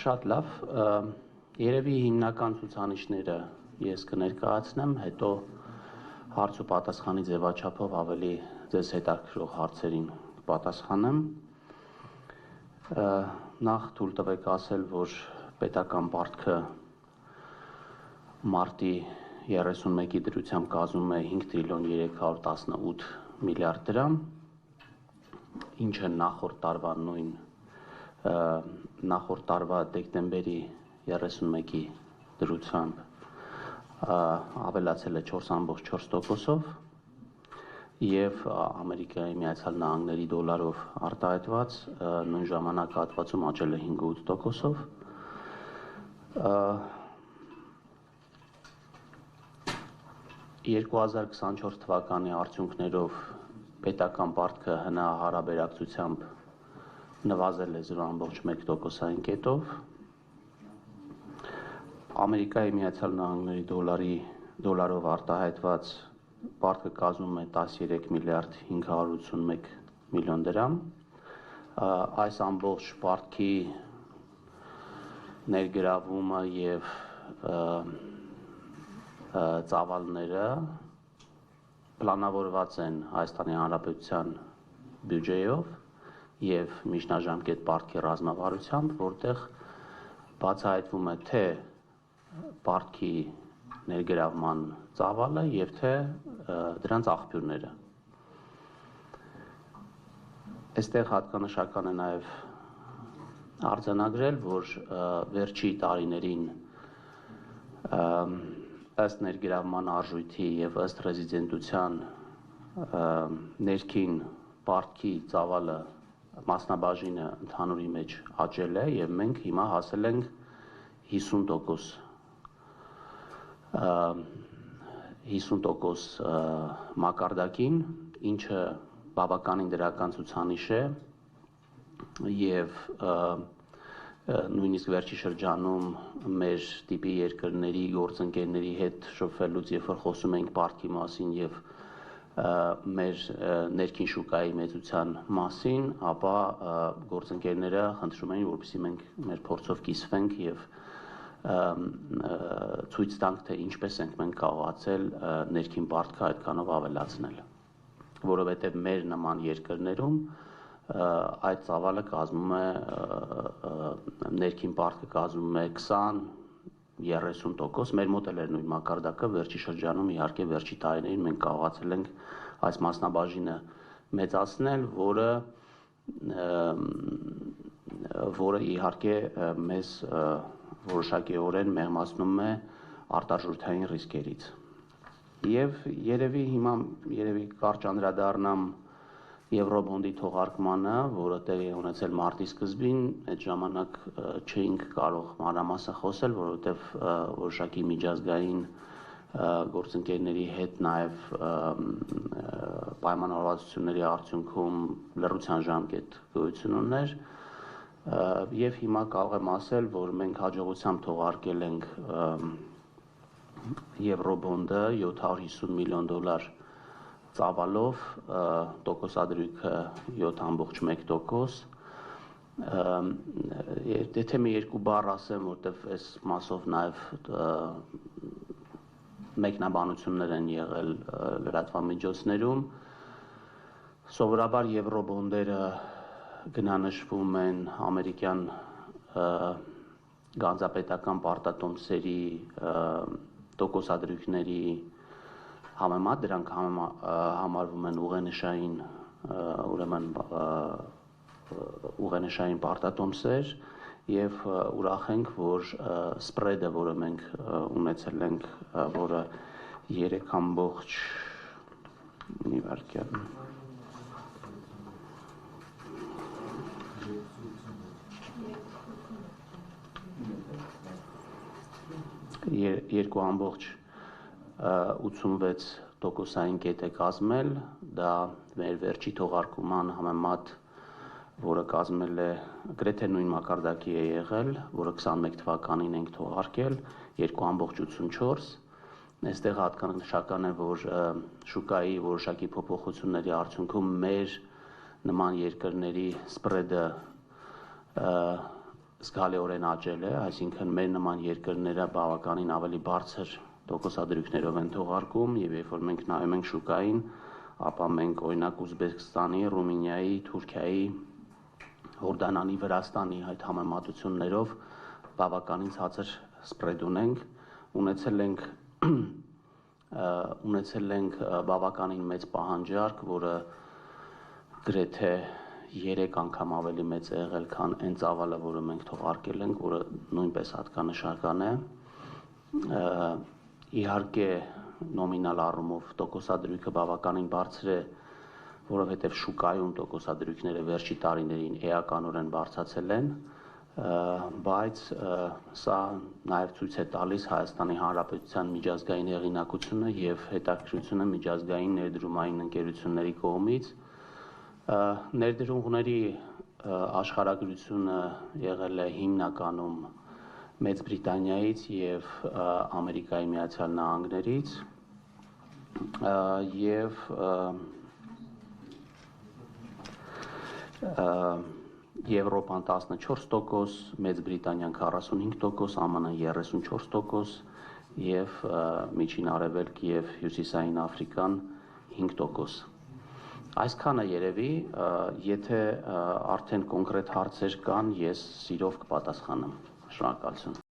Շատ լավ, երևի հիմնական ցուցանիշները ես կներկայացնեմ, հետո հարց ու պատասխանի ձևաչափով ավելի ձեզ հետաքրքրող հարցերին պատասխանեմ։ Նախ թույլ տվեք ասել, որ պետական պարտքը մարտի 31-ի դրությամբ կազմում է 5 տրիլիոն 318 միլիարդ դրամ, ինչը նախորդ տարվա դեկտեմբերի 31-ի դրությամբ ավելացել է 4.4%-ով և Ամերիկայի Միացյալ Նահանգների դոլարով արտահայտված նույն ժամանակահատվածում աճել է 5.8%-ով։ 2024 թվականի արդյունքներով պետական պարտքը ՀՆԱ հարաբերակցությամբ նվազել է 0.1%-ային կետով։ Ամերիկայի Միացյալ Նահանգների դոլարով արտահայտված պարտքը կազմում է 13 միլիարդ 581 միլիոն դրամ։ Այս ամբողջ պարտքի ներգրավումը և ծավալները պլանավորված են Հայաստանի Հանրապետության բյուջեով և միջնաժամկետ պարտքի ռազմավարությամբ, որտեղ բացահայտվում է թե պարտքի ներգրավման ծավալը և թե դրանց աղբյուրները։ Այստեղ հատկանշական է նաև արձանագրել, որ վերջի տարիներին ըստ ներգրավման արժույթի և ըստ ռեզիդենտության ներքին պարտքի ծավալը մասնաբաժինը ընդհանուրի մեջ աճել է և մենք հիմա հասել ենք 50% մակարդակին, ինչը բավականին դրական ցուցանիշ է և նույնիսկ վերջի շրջանում մեր տիպի երկրների գործընկերների հետ շփվելուց, երբ որ խոսում էինք պարտքի մասին և մեր ներքին շուկայի մեծության մասին, ապա գործընկերները խնդրում էին, որպեսզի մենք մեր փորձով կիսվենք և ցույց տանք, թե ինչպես ենք մենք կարողացել ներքին պարտքը այդքանով ավելացնել, որովհետև մեր նման երկրներում այդ ծավալը կազմում է ներքին պարտքը կազմում է 20-30%, մեր մոտ էլ էր նույն մակարդակը, վերջի շրջանում իհարկե վերջի տարիներին մենք կարողացել ենք այս մասնաբաժինը մեծացնել, որը իհարկե մեզ որոշակիորեն մեղմացնում է արտարժութային ռիսկերից։ Եվ երևի կարճ անդրադառնամ Եվրոբոնդի թողարկմանը, որը տեղի է ունեցել մարտի սկզբին, այդ ժամանակ չէինք կարող մանրամասն խոսել, որովհետև որոշակի միջազգային գործընկերների հետ նաև պայմանավորվածությունների արդյունքում լռության ժամկետ գոյություն ուներ և հիմա կարող եմ ասել, որ մենք հաջողությամբ թողարկել ենք Եվրոբոնդը 750 միլիոն դոլար ծավալով, տոկոսադրույքը 7.1%։ Եթե մի երկու բառ ասեմ, որտեվ այս մասով նաև մեկնաբանություններ են եղել լրատվամիջոցներում, սովորաբար եվրոբոնդերը գնանշվում են ամերիկյան գանձապետական պարտատոմսերի տոկոսադրույքների համեմատ, դրանք համարվում են ուղենշային պարտատոմսեր և ուրախ ենք, որ սպրեդը, որը մենք ունեցել ենք, որը 2.86% կետ է կազմել, դա մեր վերջի թողարկման համեմատ, որը կազմել է գրեթե նույն մակարդակի է եղել, որը 21 թվականին ենք թողարկել, 2.84, այստեղ հատկանշական է, որ շուկայի որոշակի փոփոխությունների արդյունքում մեր նման երկրների սպրեդը զգալիորեն աճել է, այսինքն մեր նման երկրները բավականին ավելի բարձր տոկոսադրույքներով են թողարկում, եւ երբ որ մենք նայում ենք շուկային, ապա մենք օրինակ Ուզբեկստանի, Ռումինիայի, Թուրքիայի, Հորդանանի, Վրաստանի այդ համեմատություններով բավականին ցածր սպրեդ ունենք, ունեցել ենք բավականին մեծ պահանջարկ, որը գրեթե 3 անգամ ավելի մեծ է եղել, քան այն ծավալը, որը մենք թողարկել ենք, որը նույնպես հատկանշական է։ Իհարկե նոմինալ առումով տոկոսադրույքը բավականին բարձր է, որովհետև շուկայում տոկոսադրույքները վերջի տարիներին էականորեն բարձրացել են, բայց սա նաև ցույց է տալիս Հայաստանի Հանրապետության միջազգային հեղինակությունը եւ հետաքրքրությունը միջազգային ներդրումային ընկերությունների կողմից։ Ներդրումների աշխարհագրությունը եղել է հիմնականում Մեծ Բրիտանիայից եւ Ամերիկայի Միացյալ Նահանգներից եւ Եվրոպան 14%, Մեծ Բրիտանիան 45%, ԱՄՆ 34% եւ Միջին Արևելք եւ Հյուսիսային Աֆրիկան 5%։ Այսքանը երևի, եթե արդեն կոնկրետ հարցեր կան, ես սիրով կպատասխանեմ։ Շնորհակալություն։